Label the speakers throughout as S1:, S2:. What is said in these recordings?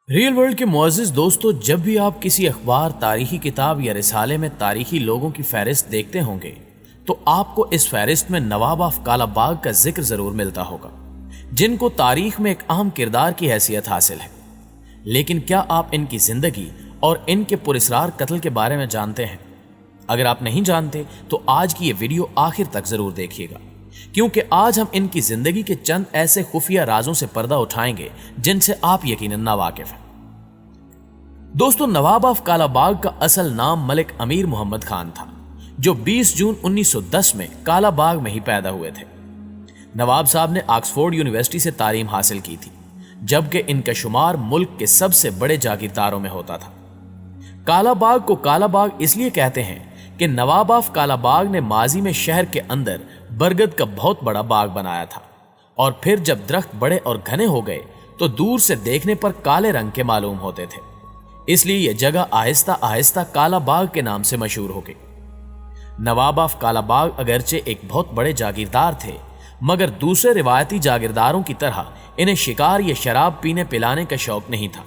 S1: Rail world کے معزز دوستو، جب بھی آپ کسی اخبار، تاریخی کتاب یا رسالے میں تاریخی لوگوں کی فہرست دیکھتے ہوں گے تو آپ کو اس فہرست میں نواب آف کالا باغ کا ذکر ضرور ملتا ہوگا، جن کو تاریخ میں ایک اہم کردار کی حیثیت حاصل ہے۔ لیکن کیا آپ ان کی زندگی اور ان کے پراسرار قتل کے بارے میں جانتے ہیں؟ اگر آپ نہیں جانتے تو آج کی یہ ویڈیو آخر تک ضرور دیکھیے گا، کیونکہ آج ہم ان کی زندگی کے چند ایسے خفیہ رازوں سے پردہ اٹھائیں گے جن سے آپ یقیناً ناواقف ہیں۔ دوستو، نواب آف کالا باغ کا اصل نام ملک امیر محمد خان تھا، جو 20 جون 1910 میں کالا باغ میں ہی پیدا ہوئے تھے۔ نواب صاحب نے آکسفورڈ یونیورسٹی سے تعلیم حاصل کی تھی، جبکہ ان کا شمار ملک کے سب سے بڑے جاگیرداروں میں ہوتا تھا۔ کالا باغ کو کالا باغ اس لیے کہتے ہیں کہ نواب آف کالا باغ نے ماضی میں شہر کے اندر برگد کا بہت بڑا باغ بنایا تھا، اور پھر جب درخت بڑے اور گھنے ہو گئے تو دور سے دیکھنے پر کالے رنگ کے معلوم ہوتے تھے، اس لیے یہ جگہ آہستہ آہستہ کالا باغ کے نام سے مشہور ہو گئی۔ نواب آف کالا باغ اگرچہ ایک بہت بڑے جاگیردار تھے، مگر دوسرے روایتی جاگیرداروں کی طرح انہیں شکار یا شراب پینے پلانے کا شوق نہیں تھا،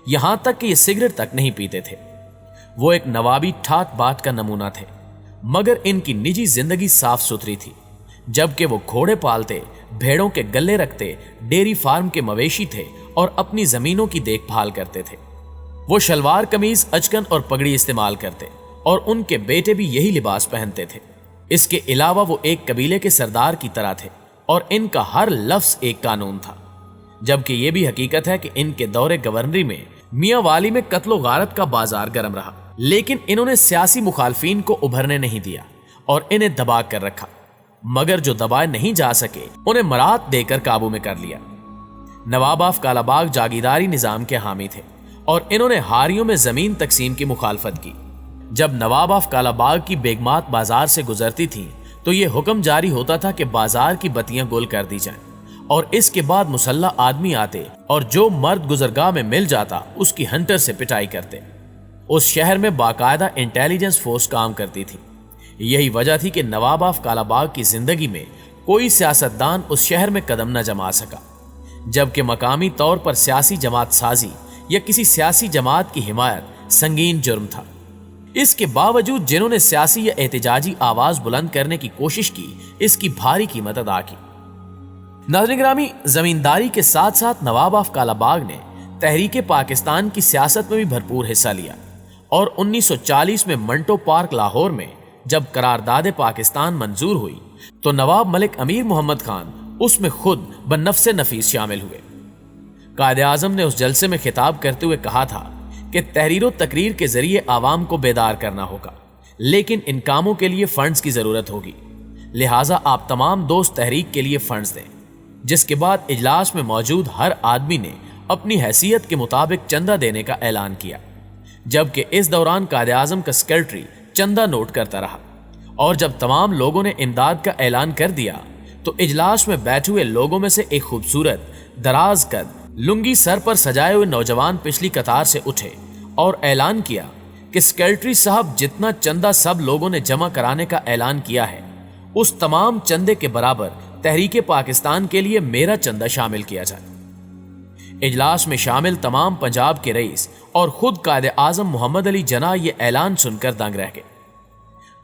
S1: یہاں تک کہ یہ سگریٹ تک نہیں پیتے تھے۔ وہ ایک نوابی ٹھاٹ باٹ کا نمونہ تھے، مگر ان کی نجی زندگی صاف ستھری تھی۔ جبکہ وہ گھوڑے پالتے، بھیڑوں کے گلے رکھتے، ڈیری فارم کے مویشی تھے اور اپنی زمینوں کی دیکھ بھال کرتے تھے۔ وہ شلوار قمیض، اچکن اور پگڑی استعمال کرتے، اور ان کے بیٹے بھی یہی لباس پہنتے تھے۔ اس کے علاوہ وہ ایک قبیلے کے سردار کی طرح تھے، اور ان کا ہر لفظ ایک قانون تھا۔ جبکہ یہ بھی حقیقت ہے کہ ان کے دور گورنری میں میاں والی میں قتل و غارت کا بازار گرم رہا، لیکن انہوں نے سیاسی مخالفین کو ابھرنے نہیں دیا اور انہیں دبا کر رکھا، مگر جو دبائے نہیں جا سکے انہیں مرات دے کر قابو میں کر لیا۔ نواب آف کالا باغ جاگیرداری نظام کے حامی تھے، اور انہوں نے ہاریوں میں زمین تقسیم کی مخالفت کی۔ جب نواب آف کالا باغ کی بیگمات بازار سے گزرتی تھیں تو یہ حکم جاری ہوتا تھا کہ بازار کی بتیاں گول کر دی جائیں، اور اس کے بعد مسلح آدمی آتے اور جو مرد گزرگاہ میں مل جاتا اس کی ہنٹر سے پٹائی کرتے۔ اس شہر میں باقاعدہ انٹیلیجنس فورس کام کرتی تھی۔ یہی وجہ تھی کہ نواب آف کالا باغ کی زندگی میں کوئی سیاستدان اس شہر میں قدم نہ جما سکا، جبکہ مقامی طور پر سیاسی جماعت سازی یا کسی سیاسی جماعت کی حمایت سنگین جرم تھا۔ اس کے باوجود جنہوں نے سیاسی یا احتجاجی آواز بلند کرنے کی کوشش کی، اس کی بھاری قیمت ادا کی۔ ناظرین گرامی، زمینداری کے ساتھ ساتھ نواب آف کالا باغ نے تحریک پاکستان کی سیاست میں بھی بھرپور حصہ لیا، اور 1940 میں منٹو پارک لاہور میں جب قرارداد پاکستان منظور ہوئی تو نواب ملک امیر محمد خان اس میں خود بنفس نفیس شامل ہوئے۔ قائد اعظم نے اس جلسے میں خطاب کرتے ہوئے کہا تھا کہ تحریر و تقریر کے ذریعے عوام کو بیدار کرنا ہوگا، لیکن ان کاموں کے لیے فنڈز کی ضرورت ہوگی، لہٰذا آپ تمام دوست تحریک کے لیے فنڈز دیں۔ جس کے بعد اجلاس میں موجود ہر آدمی نے اپنی حیثیت کے مطابق چندہ دینے کا اعلان کیا، جبکہ اس دوران قائد اعظم کا سیکرٹری چندہ نوٹ کرتا رہا، اور جب تمام لوگوں نے امداد کا اعلان کر دیا تو اجلاس میں بیٹھے ہوئے لوگوں میں سے ایک خوبصورت دراز قد لنگی سر پر سجائے ہوئے نوجوان پچھلی قطار سے اٹھے اور اعلان کیا کہ سیکرٹری صاحب، جتنا چندہ سب لوگوں نے جمع کرانے کا اعلان کیا ہے اس تمام چندے کے برابر تحریک پاکستان کے لیے میرا چندہ شامل کیا جائے۔ اجلاس میں شامل تمام پنجاب کے رئیس اور خود قائد اعظم محمد علی جناح یہ اعلان سن کر دنگ رہ گئے۔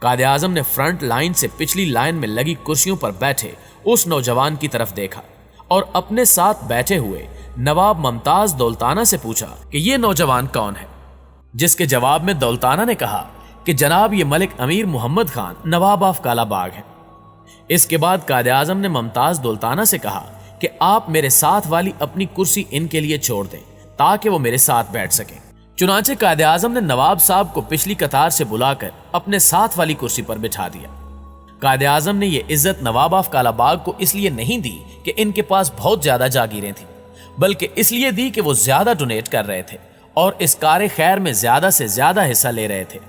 S1: قائد اعظم نے فرنٹ لائن سے پچھلی لائن میں لگی کرسیوں پر بیٹھے اس نوجوان کی طرف دیکھا اور اپنے ساتھ بیٹھے ہوئے نواب ممتاز دولتانہ سے پوچھا کہ یہ نوجوان کون ہے، جس کے جواب میں دولتانہ نے کہا کہ جناب، یہ ملک امیر محمد خان نواب آف کالا باغ ہے۔ اس کے بعد قائد اعظم نے ممتاز دولتانہ سے کہا کہ آپ میرے ساتھ والی اپنی کرسی ان کے لیے چھوڑ دیں تاکہ وہ میرے ساتھ بیٹھ سکیں۔ چنانچہ قائد اعظم نے نواب صاحب کو پچھلی قطار سے بلا کر اپنے ساتھ والی کرسی پر بٹھا دیا۔ قائد اعظم نے یہ عزت نواب آف کالا باغ کو اس لیے نہیں دی کہ ان کے پاس بہت زیادہ جاگیریں تھیں، بلکہ اس لیے دی کہ وہ زیادہ ڈونیٹ کر رہے تھے اور اس کار خیر میں زیادہ سے زیادہ حصہ لے رہے تھے،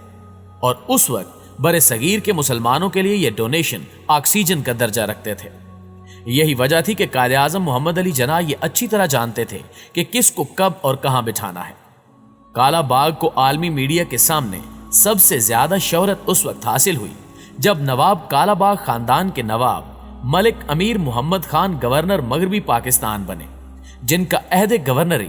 S1: اور اس وقت برے صغیر کے مسلمانوں کے لیے یہ ڈونیشن آکسیجن کا درجہ رکھتے تھے۔ یہی وجہ تھی کہ قائد اعظم محمد علی جناح یہ اچھی طرح جانتے تھے کہ کس کو کب اور کہاں بٹھانا ہے۔ کالا باغ کو عالمی میڈیا کے سامنے سب سے زیادہ شہرت اس وقت حاصل ہوئی جب نواب کالا باغ خاندان کے نواب ملک امیر محمد خان گورنر مغربی پاکستان بنے، جن کا عہد گورنری